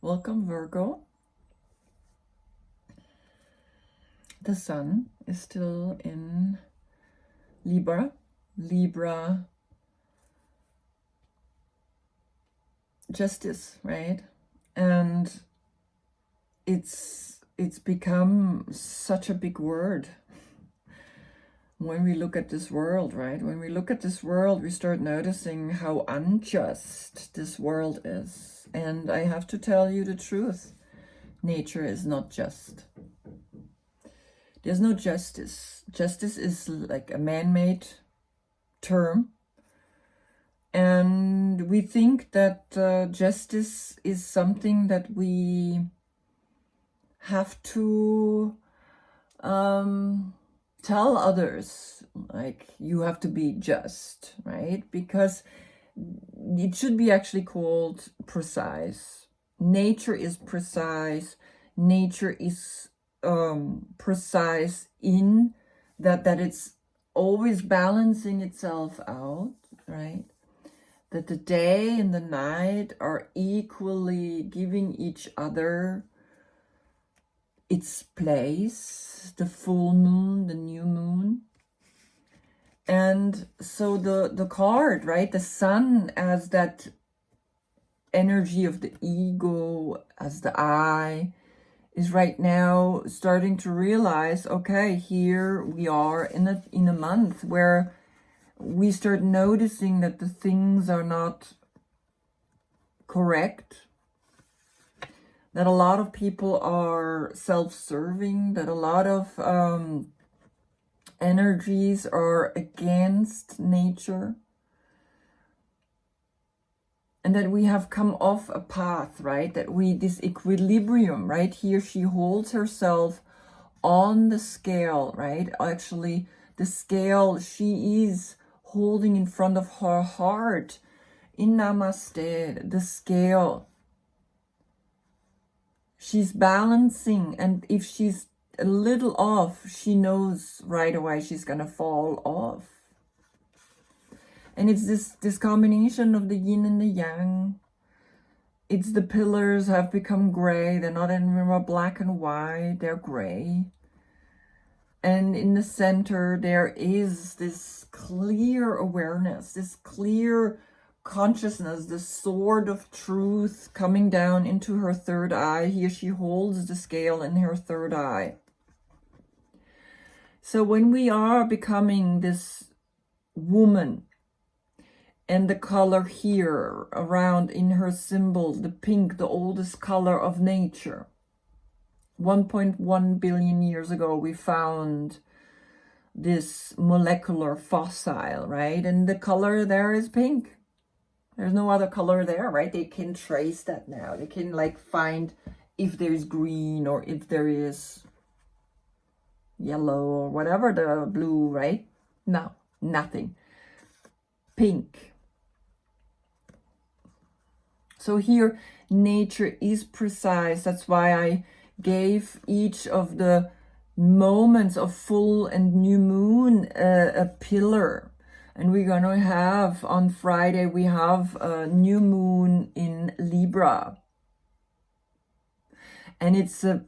Welcome, Virgo. The sun is still in Libra. Libra, justice, right? And it's become such a big word when we look at this world, right? When we look at this world, we start noticing how unjust this world is. And I have to tell you the truth. Nature is not just. There's no justice. Justice is like a man-made term. And we think that justice is something that we have to tell others, like, you have to be just, right? Because it should be actually called precise. Nature is precise. Nature is precise in that it's always balancing itself out, right? That the day and the night are equally giving each other its place, the full moon, the new moon. And so the card, right, the sun as that energy of the ego, as the I, is right now starting to realize, okay, here we are in a month where we start noticing that the things are not correct, that a lot of people are self-serving, that a lot of energies are against nature, and that we have come off a path, right? That this equilibrium, right? Here she holds herself on the scale, right? Actually, the scale she is holding in front of her heart in Namaste, the scale. She's balancing, and if she's a little off, she knows right away she's gonna fall off. And it's this combination of the yin and the yang. It's the pillars have become gray. They're not anymore black and white, they're gray. And in the center, there is this clear awareness, this clear consciousness, the sword of truth coming down into her third eye. Here she holds the scale in her third eye. So when we are becoming this woman, and the color here around in her symbol, the pink, the oldest color of nature. 1.1 billion years ago, we found this molecular fossil, right? And the color there is pink. There's no other color there, right? They can trace that now. They can like find if there's green or if there is yellow or whatever, the blue, right? No, nothing. Pink. So here, nature is precise. That's why I gave each of the moments of full and new moon a pillar. And we're going to have, on Friday, we have a new moon in Libra. And it's a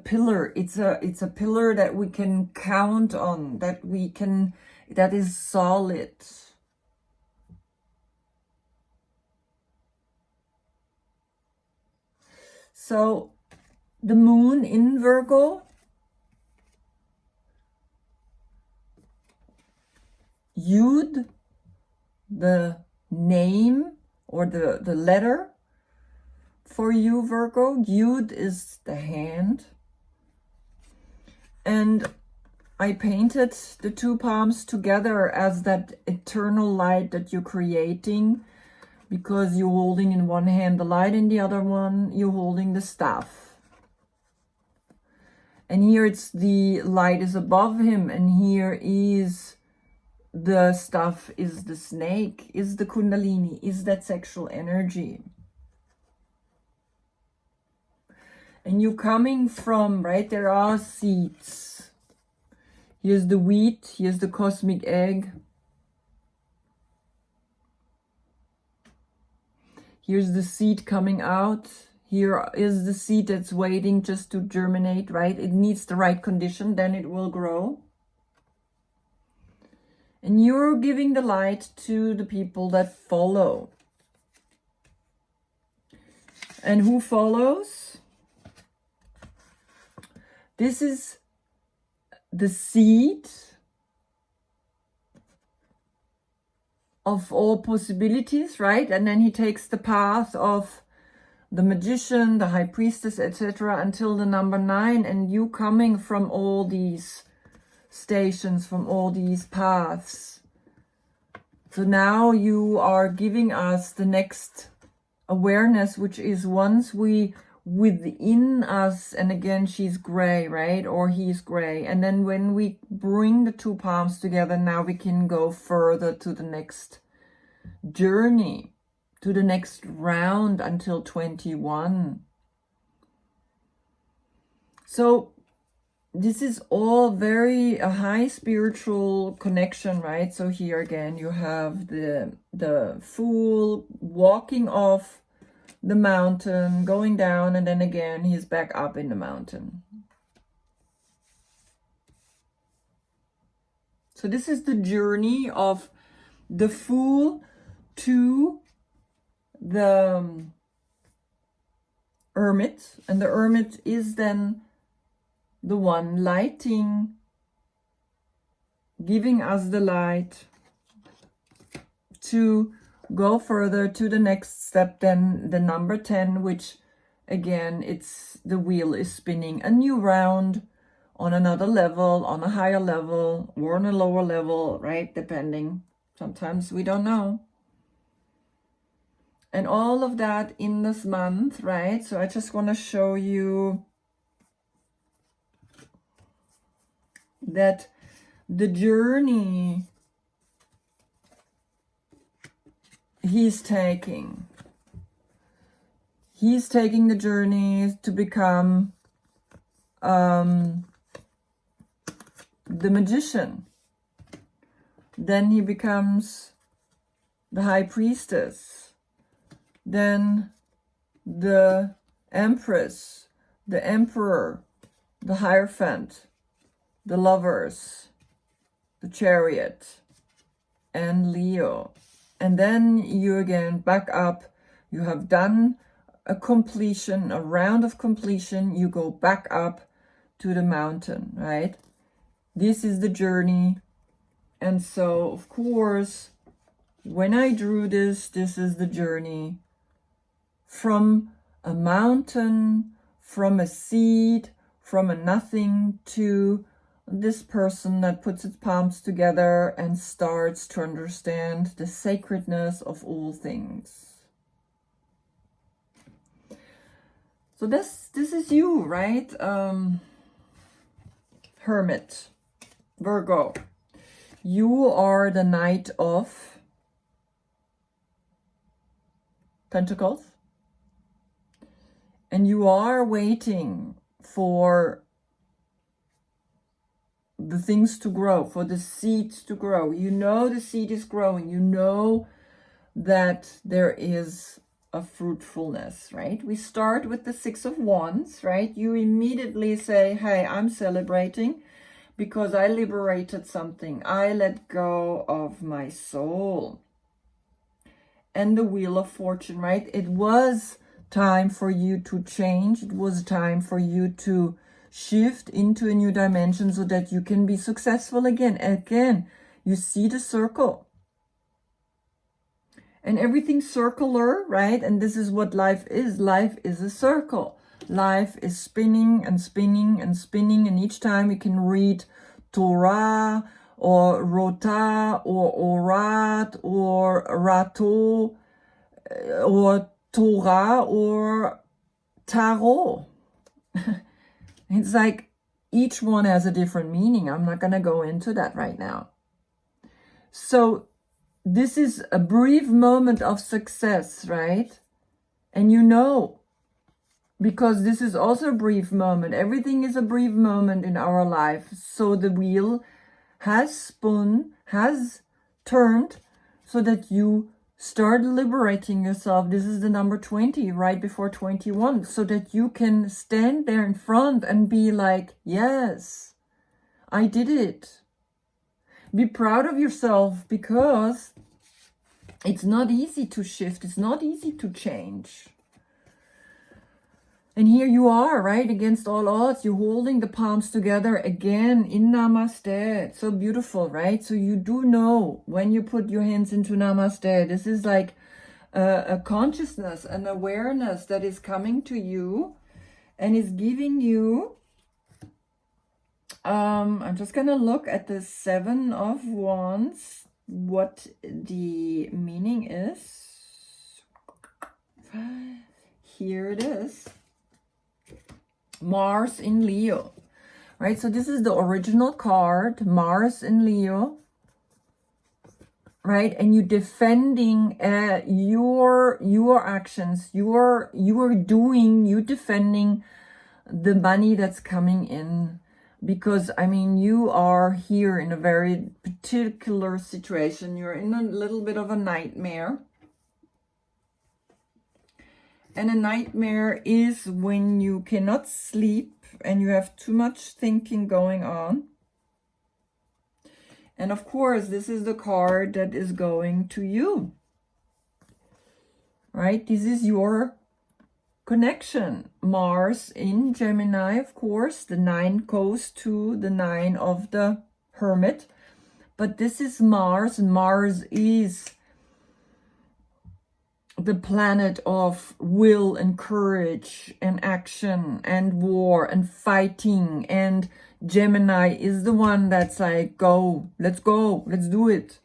pillar. It's a pillar that we can count on, that is solid. So the moon in Virgo, Yud, the name or the letter for you, Virgo. Yud is the hand. And I painted the two palms together as that eternal light that you're creating, because you're holding in one hand the light, in the other one you're holding the staff. And here it's the light is above him, and here is the staff, is the snake, is the kundalini, is that sexual energy. And you're coming from, right, there are seeds. Here's the wheat, here's the cosmic egg. Here's the seed coming out. Here is the seed that's waiting just to germinate, right? It needs the right condition, then it will grow. And you're giving the light to the people that follow. And who follows? This is the seed of all possibilities, right? And then he takes the path of the magician, the high priestess, etc., until the number 9, and you coming from all these stations, from all these paths. So now you are giving us the next awareness, which is once we within us, and again she's gray, right, or he's gray, and then when we bring the two palms together, now we can go further to the next journey, to the next round until 21. So this is all very a high spiritual connection, right? So here again you have the Fool walking off the mountain, going down, and then again he's back up in the mountain. So this is the journey of the Fool to the Hermit, and the Hermit is then the one lighting, giving us the light to go further to the next step, then the number 10, which again, it's the wheel is spinning a new round on another level, on a higher level or on a lower level, right? Depending. Sometimes we don't know. And all of that in this month, right? So I just want to show you that the journey he's taking the journey to become the magician. Then he becomes the high priestess, then the empress, the emperor, the hierophant, the lovers, the chariot, and Leo. And then you again back up. You have done a completion, a round of completion. You go back up to the mountain, right? This is the journey. And so, of course, when I drew this is the journey from a mountain, from a seed, from a nothing to this person that puts its palms together and starts to understand the sacredness of all things. So this is you, right? Hermit, Virgo. You are the Knight of Pentacles. And you are waiting for the things to grow, for the seeds to grow. You know the seed is growing. You know that there is a fruitfulness, right? We start with the 6 of Wands, right? You immediately say, hey, I'm celebrating because I liberated something. I let go of my soul. And the Wheel of Fortune, right? It was time for you to change. It was time for you to shift into a new dimension so that you can be successful again. Again, you see the circle. And everything's circular, right? And this is what life is. Life is a circle. Life is spinning and spinning and spinning. And each time you can read Torah or Rota or Orat or Rato or Torah or Tarot. It's like each one has a different meaning. I'm not going to go into that right now. So this is a brief moment of success, right? And you know, because this is also a brief moment. Everything is a brief moment in our life. So the wheel has spun, has turned so that you Start liberating yourself. This is the number 20, right before 21, so that you can stand there in front and be like, yes, I did it. Be proud of yourself, because it's not easy to shift. It's not easy to change. And here you are, right? Against all odds, you're holding the palms together again in Namaste. It's so beautiful, right? So you do know when you put your hands into Namaste, this is like a consciousness, an awareness that is coming to you and is giving you, I'm just going to look at the 7 of Wands, what the meaning is. Here it is. Mars in Leo, right? So this is the original card, Mars in Leo, right? And you're defending your actions, you're defending the money that's coming in, because I mean, you are here in a very particular situation. You're in a little bit of a nightmare. And a nightmare is when you cannot sleep and you have too much thinking going on. And of course, this is the card that is going to you, right? This is your connection. Mars in Gemini, of course. The 9 goes to the 9 of the Hermit. But this is Mars, and Mars is the planet of will and courage and action and war and fighting. And Gemini is the one that's like, go, let's do it.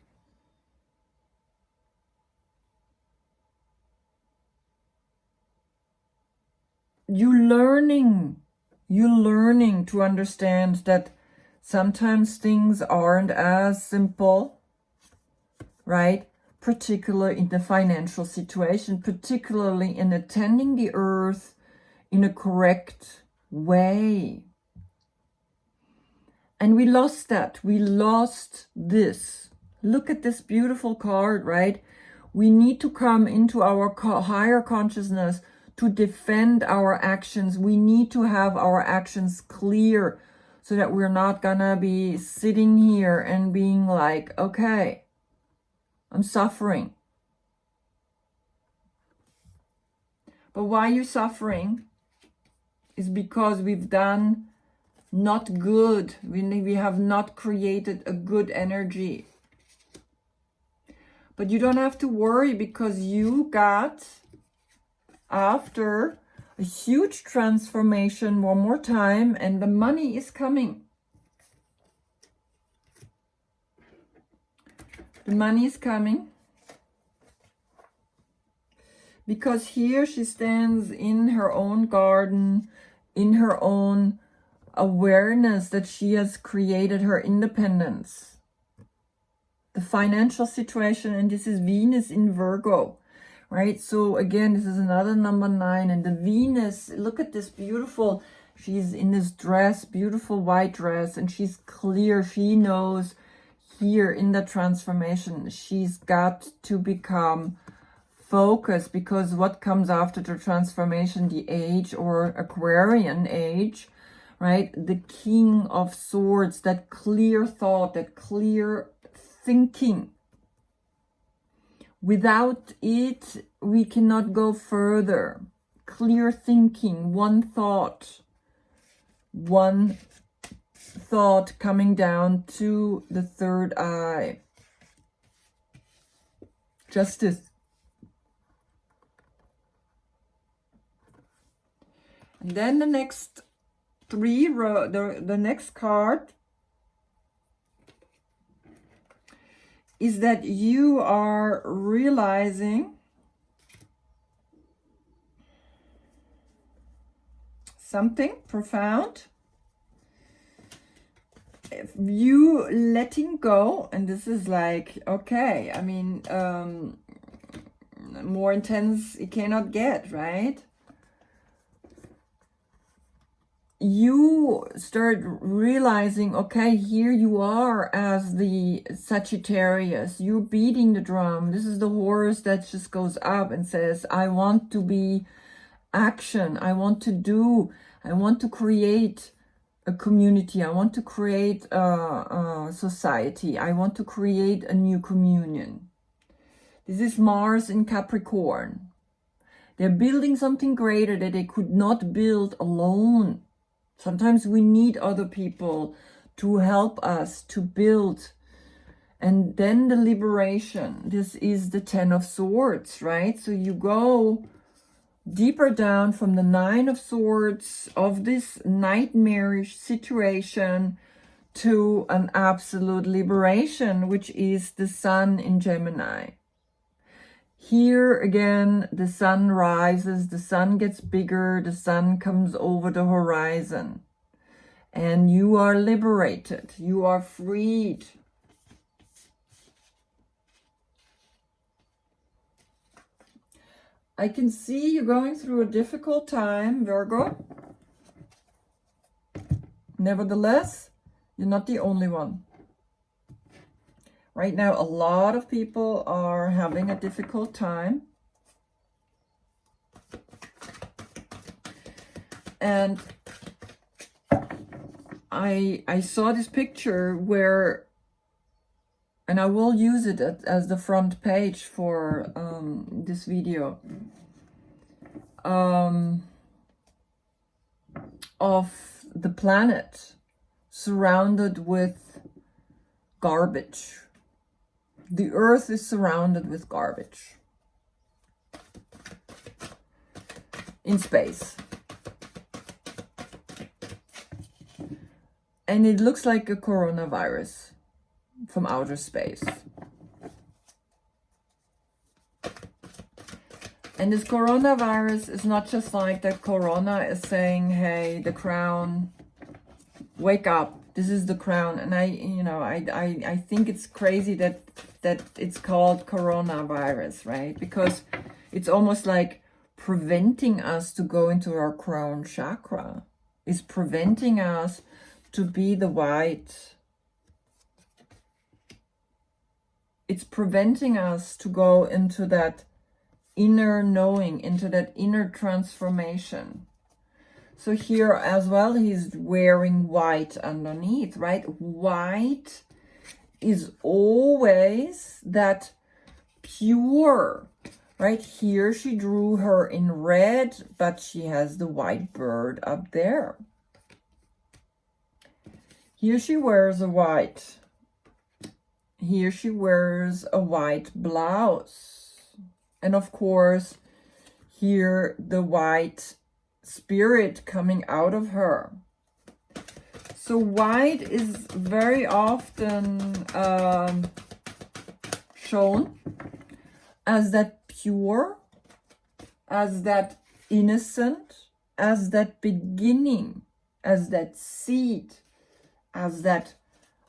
You're learning to understand that sometimes things aren't as simple, right? Particularly in the financial situation, particularly in attending the earth in a correct way. And we lost that. We lost this. Look at this beautiful card, right? We need to come into our higher consciousness to defend our actions. We need to have our actions clear so that we're not gonna be sitting here and being like, okay, I'm suffering. But why you're suffering is because we've done not good. We have not created a good energy. But you don't have to worry, because you got, after a huge transformation, one more time, and the money is coming. The money is coming. Because here she stands in her own garden, in her own awareness that she has created her independence. The financial situation, and this is Venus in Virgo, right? So again, this is another number 9, and the Venus, look at this beautiful, she's in this dress, beautiful white dress, and she's clear. She knows here in the transformation, she's got to become focused, because what comes after the transformation, the age or Aquarian age, right? The King of Swords, that clear thought, that clear thinking. Without it, we cannot go further. Clear thinking, one thought coming down to the third eye. Justice. And then the next the next card is that you are realizing something profound. If you letting go, and this is like, okay, I mean, more intense it cannot get, right? you start realizing, okay, here you are as the Sagittarius, you're beating the drum. This is the horse that just goes up and says, I want to be action. I want to create a community. I want to create a society. I want to create a new communion. This is Mars in Capricorn. They're building something greater that they could not build alone. Sometimes we need other people to help us to build. And then the liberation. This is the 10 of Swords, right? So you go deeper down from the 9 of Swords of this nightmarish situation to an absolute liberation, which is the Sun in Gemini. Here again, the sun rises, the sun gets bigger, the sun comes over the horizon. And you are liberated, you are freed. I can see you're going through a difficult time, Virgo. Nevertheless, you're not the only one. Right now, a lot of people are having a difficult time. And I saw this picture where, and I will use it as the front page for this video, of the planet surrounded with garbage. The earth is surrounded with garbage in space. And it looks like a coronavirus from outer space. And this coronavirus is not just like that corona is saying, hey, the crown, wake up. This is the crown. And I think it's crazy that it's called coronavirus, right? Because it's almost like preventing us to go into our crown chakra. It's preventing us to be the white. It's preventing us to go into that inner knowing, into that inner transformation. So here as well, he's wearing white underneath, right? White is always that pure, right? Here she drew her in red, but she has the white bird up there. Here she wears a white. Here she wears a white blouse. And of course, here the white spirit coming out of her. So white is very often shown as that pure, as that innocent, as that beginning, as that seed, as that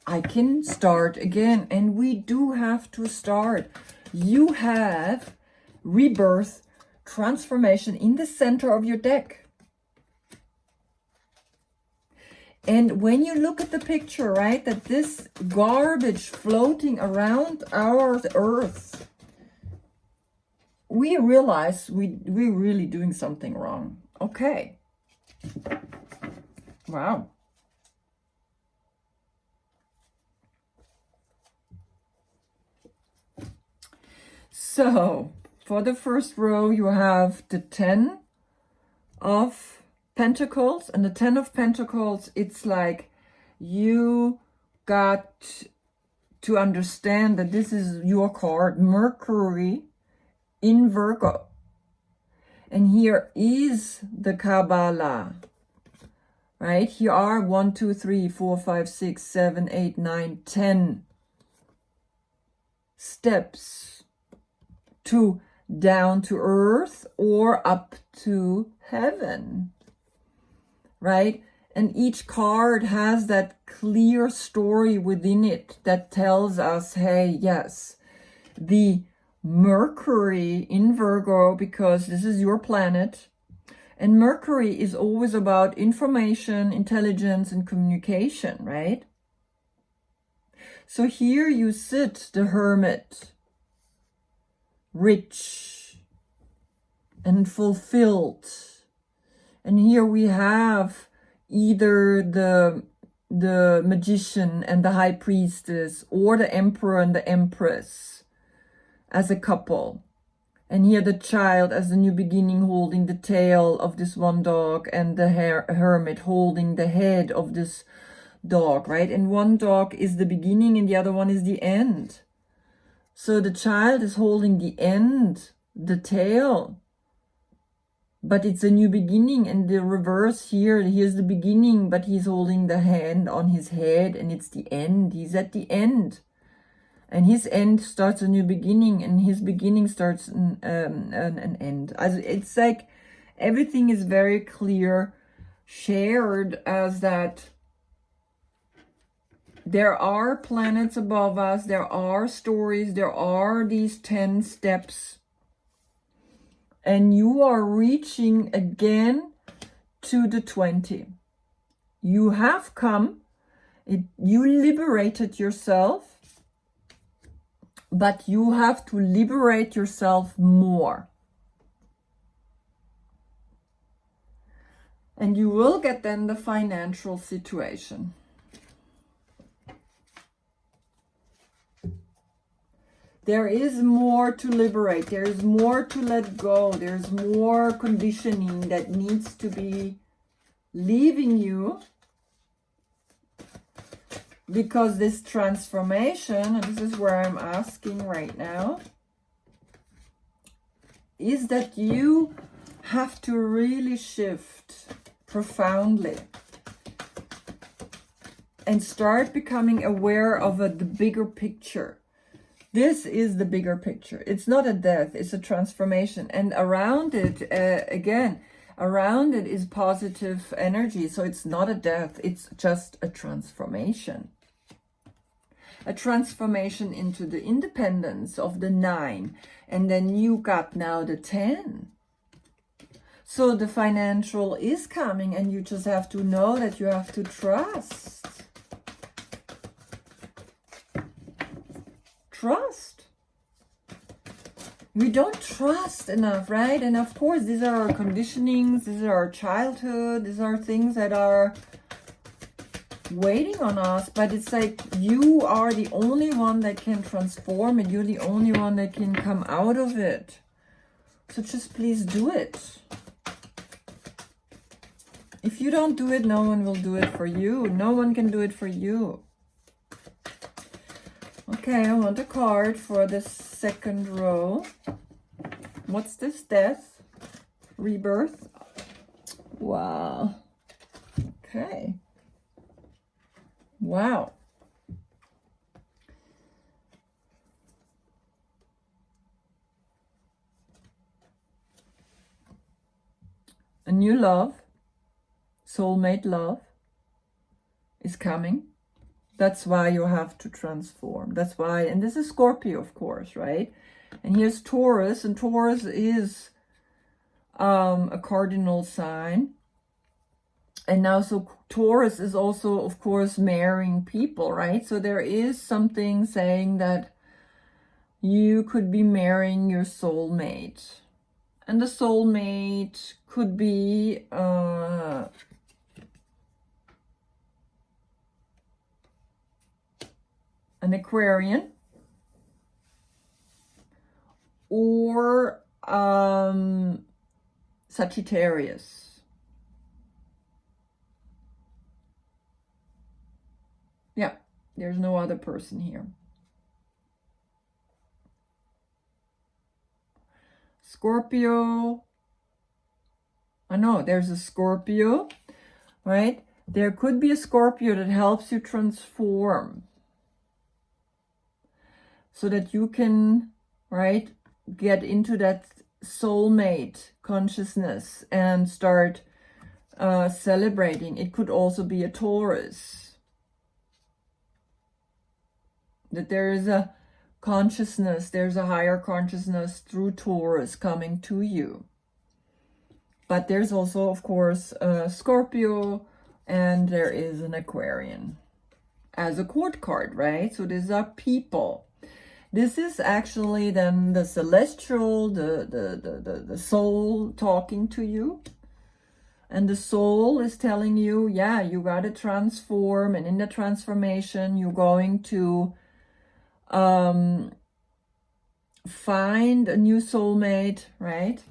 I can start again. And we do have to start. You have rebirth, transformation in the center of your deck. And when you look at the picture, right, that this garbage floating around our earth, we realize we're really doing something wrong. Okay. Wow. So, for the first row, you have the 10 of Pentacles, and the 10 of Pentacles, it's like you got to understand that this is your card, Mercury in Virgo. And here is the Kabbalah, right? Here are 1, 2, 3, 4, 5, 6, 7, 8, 9, 10 steps to down to earth or up to heaven. Right? And each card has that clear story within it that tells us, hey, yes, the Mercury in Virgo, because this is your planet, And Mercury is always about information, intelligence, and communication, right? So here you sit, the hermit, rich and fulfilled. And here we have either the magician and the high priestess, or the emperor and the empress as a couple. And here the child as the new beginning, holding the tail of this one dog, and the hermit holding the head of this dog, right? And one dog is the beginning and the other one is the end. So the child is holding the end, the tail, but it's a new beginning. And the reverse here, here's the beginning, but he's holding the hand on his head, and it's the end. He's at the end. And his end starts a new beginning, and his beginning starts an end. It's like everything is very clear, shared as that there are planets above us, there are stories, there are these 10 steps. And you are reaching again to the 20. You have come, you liberated yourself. But you have to liberate yourself more. And you will get then the financial situation. There is more to liberate. There is more to let go. There's more conditioning that needs to be leaving you. Because this transformation, and this is where I'm asking right now, is that you have to really shift profoundly and start becoming aware of the bigger picture. This is the bigger picture. It's not a death, it's a transformation. And around it, around it is positive energy. So it's not a death, it's just a transformation. A transformation into the independence of the 9. And then you got now the 10. So the financial is coming, and you just have to know that you have to trust. Trust. We don't trust enough, right? And of course, these are our conditionings, these are our childhood, these are things that are waiting on us, but it's like you are the only one that can transform it. You're the only one that can come out of it. So just please do it. If you don't do it, no one will do it for you. No one can do it for you. Okay, I want a card for the second row. What's this? Death? Rebirth? Wow. Okay. Wow. A new love, soulmate love, is coming. That's why you have to transform. That's why, and this is Scorpio, of course, right? And here's Taurus, and Taurus is a cardinal sign. And now, so Taurus is also, of course, marrying people, right? So there is something saying that you could be marrying your soulmate. And the soulmate could be an Aquarian or Sagittarius. Yeah, there's no other person here. Scorpio. I know there's a Scorpio, right? There could be a Scorpio that helps you transform so that you can, right, get into that soulmate consciousness and start celebrating. It could also be a Taurus. That there is a consciousness, there's a higher consciousness through Taurus coming to you. But there's also, of course, a Scorpio, and there is an Aquarian as a court card, right? So these are people. This is actually then the celestial, the soul talking to you. And the soul is telling you, yeah, you got to transform. And in the transformation, you're going to find a new soulmate, right?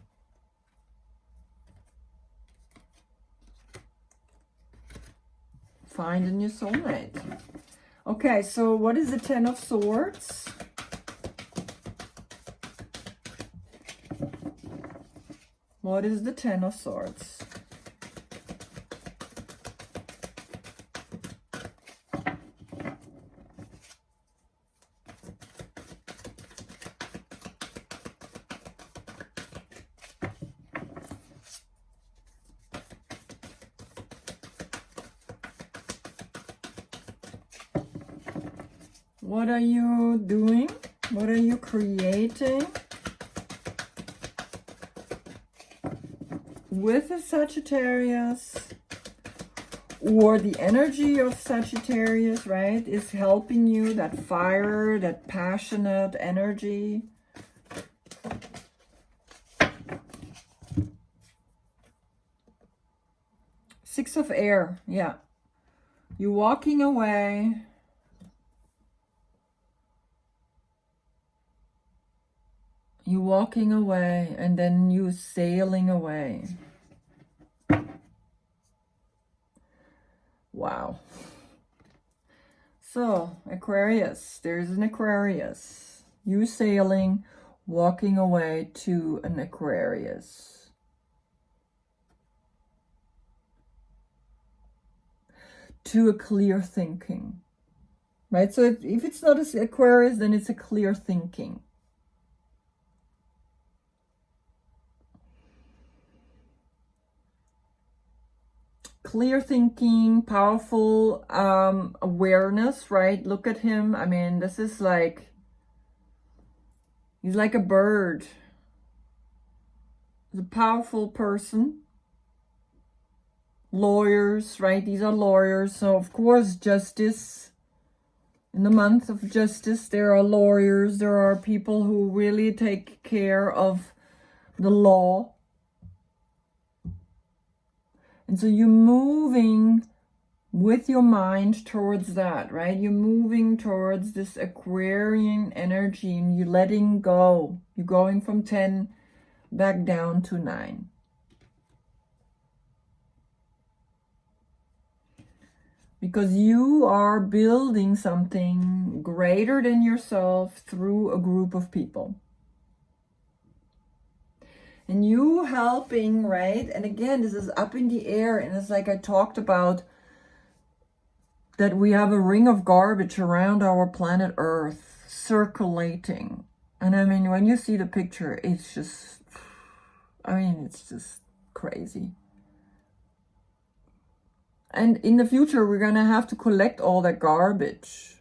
Find a new soulmate. Okay, so what is the Ten of Swords? What is the Ten of Swords? What are you doing? What are you creating with a Sagittarius? Or the energy of Sagittarius, right, is helping you, that fire, that passionate energy. Six of Air, yeah. You're walking away. You're walking away, and then you're sailing away. Wow. So, Aquarius, there's an Aquarius. You sailing, walking away to an Aquarius. To a clear thinking. Right? So if it's not an Aquarius, then it's a clear thinking. Clear thinking, powerful awareness, right? Look at him. I mean, this is like, he's like a bird. He's a powerful person. Lawyers, right? These are lawyers. So, of course, justice. In the month of justice, there are lawyers. There are people who really take care of the law. And so you're moving with your mind towards that, right? You're moving towards this Aquarian energy, and you're letting go. You're going from 10 back down to 9. Because you are building something greater than yourself through a group of people. And you helping, right? And again, this is up in the air. And it's like I talked about, that we have a ring of garbage around our planet Earth circulating. And I mean, when you see the picture, it's just, I mean, it's just crazy. And in the future, we're going to have to collect all that garbage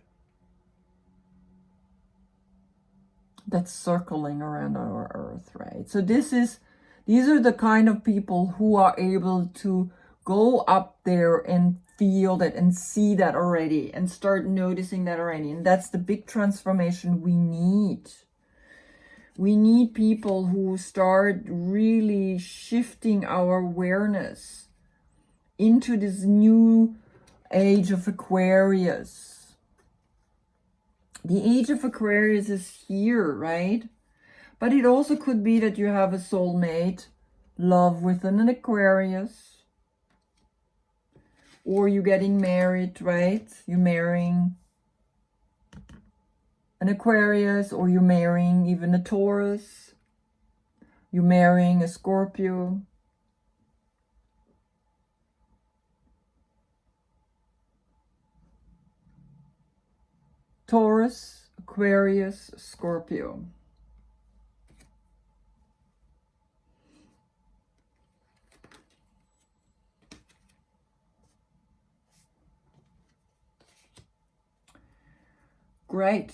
that's circling around our Earth, right? So these are the kind of people who are able to go up there and feel that and see that already and start noticing that already. And that's the big transformation we need. We need people who start really shifting our awareness into this new age of Aquarius. The age of Aquarius is here, right? But it also could be that you have a soulmate, love with an Aquarius. Or you're getting married, right? You're marrying an Aquarius, or you're marrying even a Taurus. You're marrying a Scorpio. Taurus, Aquarius, Scorpio. Great.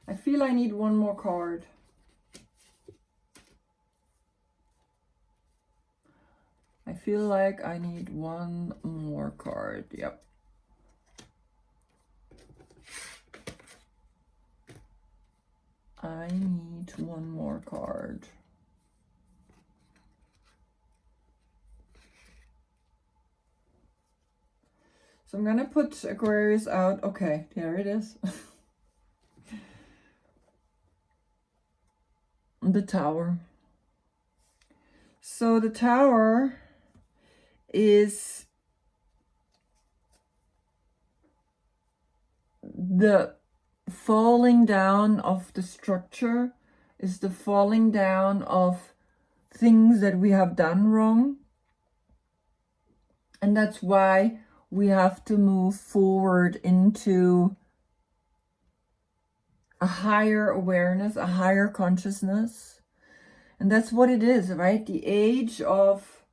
I feel I need one more card. feel like I need one more card. Yep. I need one more card. So I'm gonna put Aquarius out. Okay, there it is. The Tower. So the Tower is the falling down of the structure, is the falling down of things that we have done wrong. And that's why we have to move forward into a higher awareness, a higher consciousness. And that's what it is, right? The age of,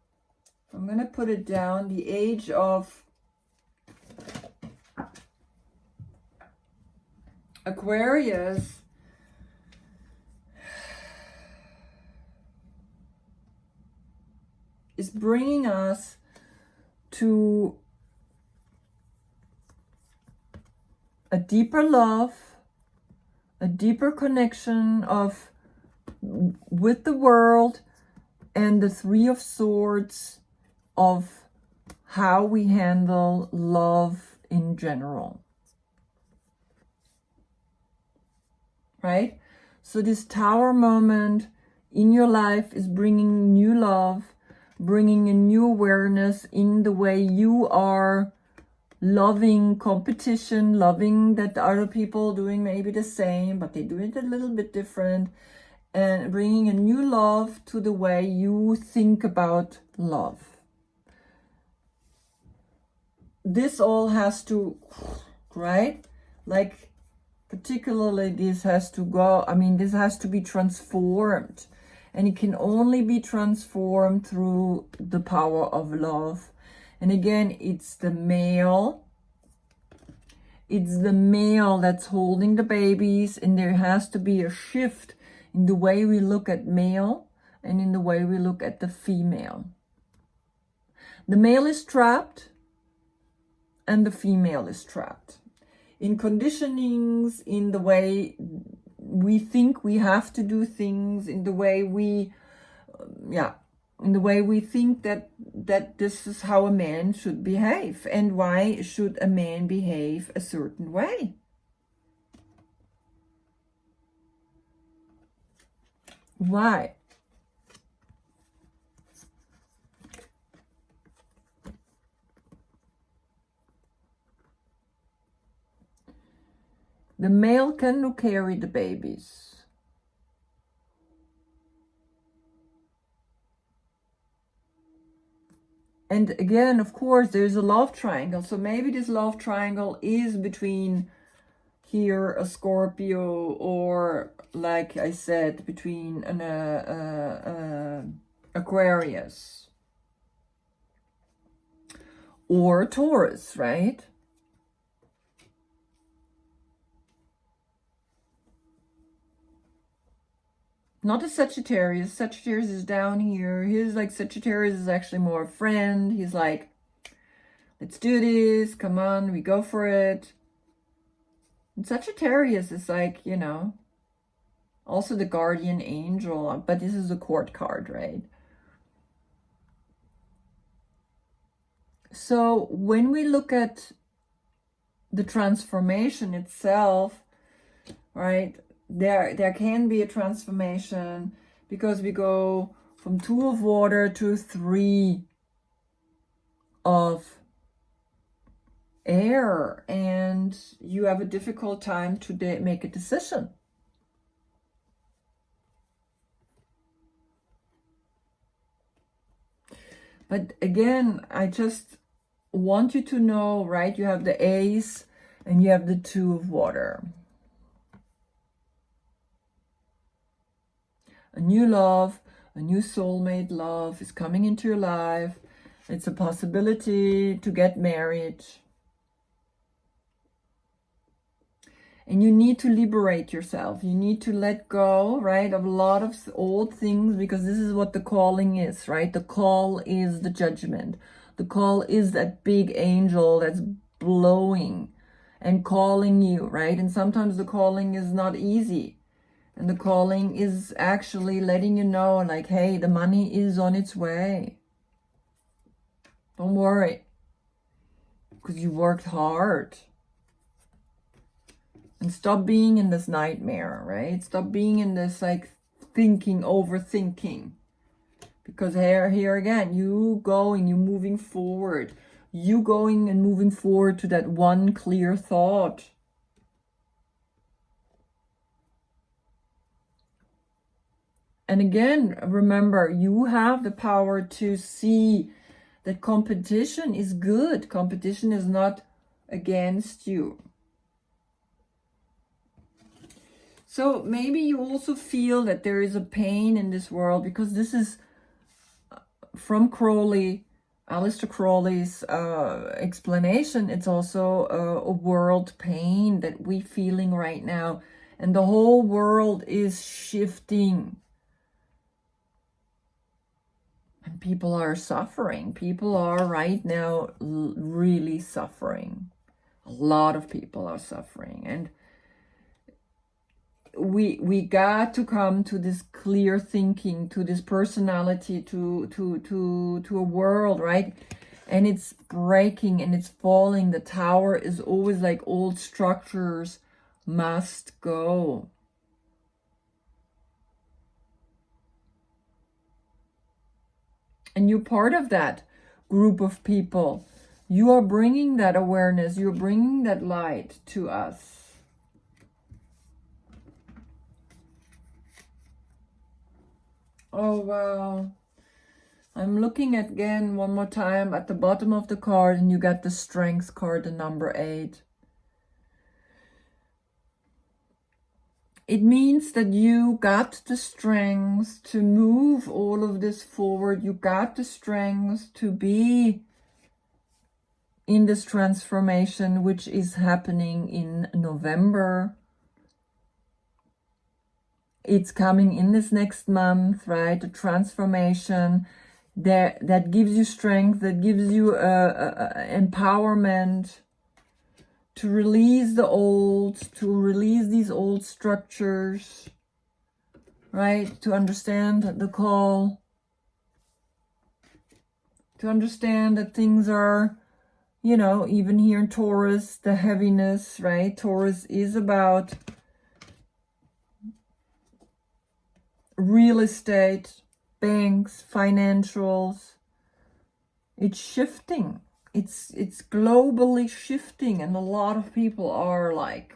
I'm going to put it down, the age of Aquarius is bringing us to a deeper love, a deeper connection of with the world, and the Three of Swords of how we handle love in general. Right? So this Tower moment in your life is bringing new love, bringing a new awareness in the way you are loving competition, loving that other people doing maybe the same, but they do it a little bit different, and bringing a new love to the way you think about love. This all has to, right? Like, particularly this has to go, I mean, this has to be transformed. And it can only be transformed through the power of love. And again, it's the male. It's the male that's holding the babies. And there has to be a shift in the way we look at male and in the way we look at the female. The male is trapped and the female is trapped. In conditionings, in the way we think we have to do things, in the way we, in the way we think that this is how a man should behave. And why should a man behave a certain way? Why? The male can carry the babies. And again, of course, there's a love triangle. So maybe this love triangle is between here a Scorpio, or like I said, between an Aquarius or Taurus, right? Not a Sagittarius. Sagittarius is down here. He's like, Sagittarius is actually more a friend. He's like, let's do this. Come on, we go for it. And Sagittarius is like, you know, also the guardian angel. But this is a court card, right? So when we look at the transformation itself, right? There can be a transformation because we go from 2 of water to 3 of air, and you have a difficult time to make a decision. But again, I just want you to know, right? You have the Ace and you have the 2 of water. A new love, a new soulmate love is coming into your life. It's a possibility to get married. And you need to liberate yourself. You need to let go, right, of a lot of old things, because this is what the calling is, right? The call is the judgment. The call is that big angel that's blowing and calling you, right? And sometimes the calling is not easy. And the calling is actually letting you know, like, hey, the money is on its way. Don't worry. Because you worked hard. And stop being in this nightmare, right? Stop being in this like thinking, overthinking. Because here again, you going, you moving forward. You going and moving forward to that one clear thought. And again, remember, you have the power to see that competition is good. Competition is not against you. So maybe you also feel that there is a pain in this world, because this is from Crowley, Aleister Crowley's explanation. It's also a world pain that we're feeling right now. And the whole world is shifting. And people are suffering. People are right now really suffering. A lot of people are suffering. And we got to come to this clear thinking, to this personality, to a world, right? And it's breaking and it's falling. The tower is always like old structures must go. And you're part of that group of people. You are bringing that awareness. You're bringing that light to us. Oh, wow. I'm looking at, again, one more time at the bottom of the card, and you got the Strength card, the number 8. It means that you got the strength to move all of this forward. You got the strength to be in this transformation, which is happening in November. It's coming in this next month, right? The transformation that gives you strength, that gives you empowerment to release the old, to release these old structures, right? To understand the call, to understand that things are, you know, even here in Taurus, the heaviness, right? Taurus is about real estate, banks, financials. It's shifting. It's globally shifting, and a lot of people are like,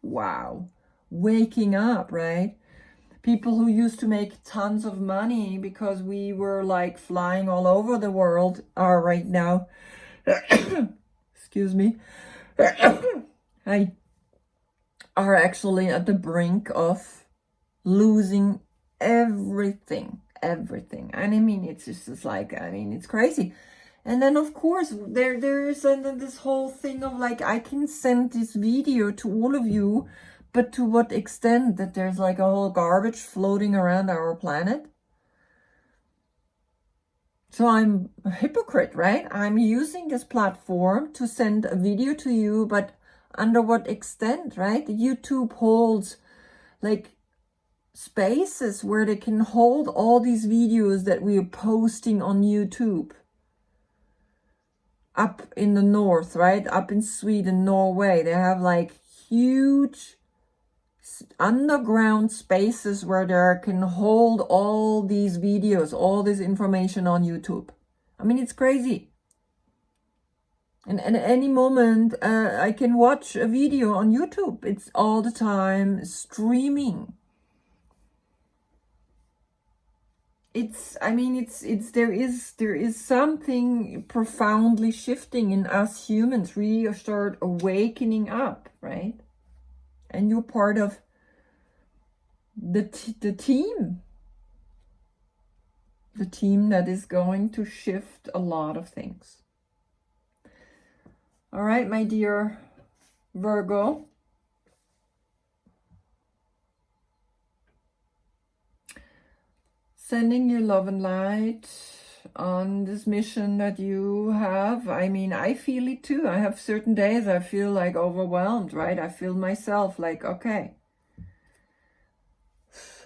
wow, waking up, right? People who used to make tons of money because we were like flying all over the world are right now, excuse me, are actually at the brink of losing everything. And I mean, it's just like, I mean, it's crazy. And then of course there is this whole thing of like, I can send this video to all of you, but to what extent that there's like a whole garbage floating around our planet. So I'm a hypocrite, right? I'm using this platform to send a video to you, but under what extent, right? YouTube holds like spaces where they can hold all these videos that we are posting on YouTube. Up in the north, right? Up in Sweden, Norway, they have like huge underground spaces where they can hold all these videos, all this information on YouTube. I mean, it's crazy. And at any moment, I can watch a video on YouTube. It's all the time streaming. There is something profoundly shifting in us humans. We start awakening up, right? And you're part of the team that is going to shift a lot of things. All right, my dear Virgo, sending you love and light on this mission that you have. I mean, I feel it too. I have certain days I feel like overwhelmed, right? I feel myself like, okay,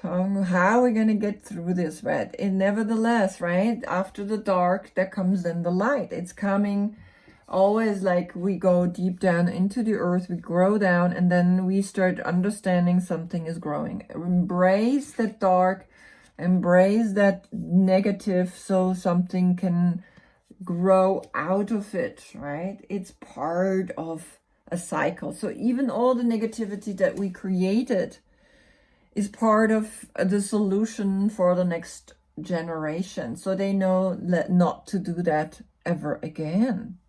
how are we going to get through this, right? And nevertheless, right, after the dark, there comes then the light. It's coming always like we go deep down into the earth, we grow down, and then we start understanding something is growing. Embrace that dark, embrace that negative, so something can grow out of it, right? It's part of a cycle. So even all the negativity that we created is part of the solution for the next generation. So they know not to do that ever again.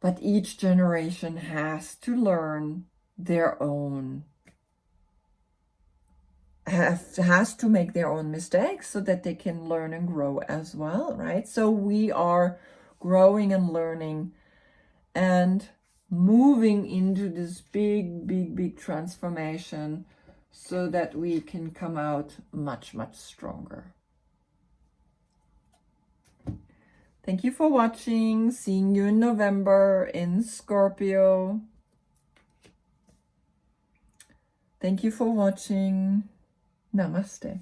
But each generation has to learn their own, has to make their own mistakes so that they can learn and grow as well, right? So we are growing and learning and moving into this big transformation so that we can come out much stronger. Thank you for watching. Seeing you in November in Scorpio. Thank you for watching. Namaste.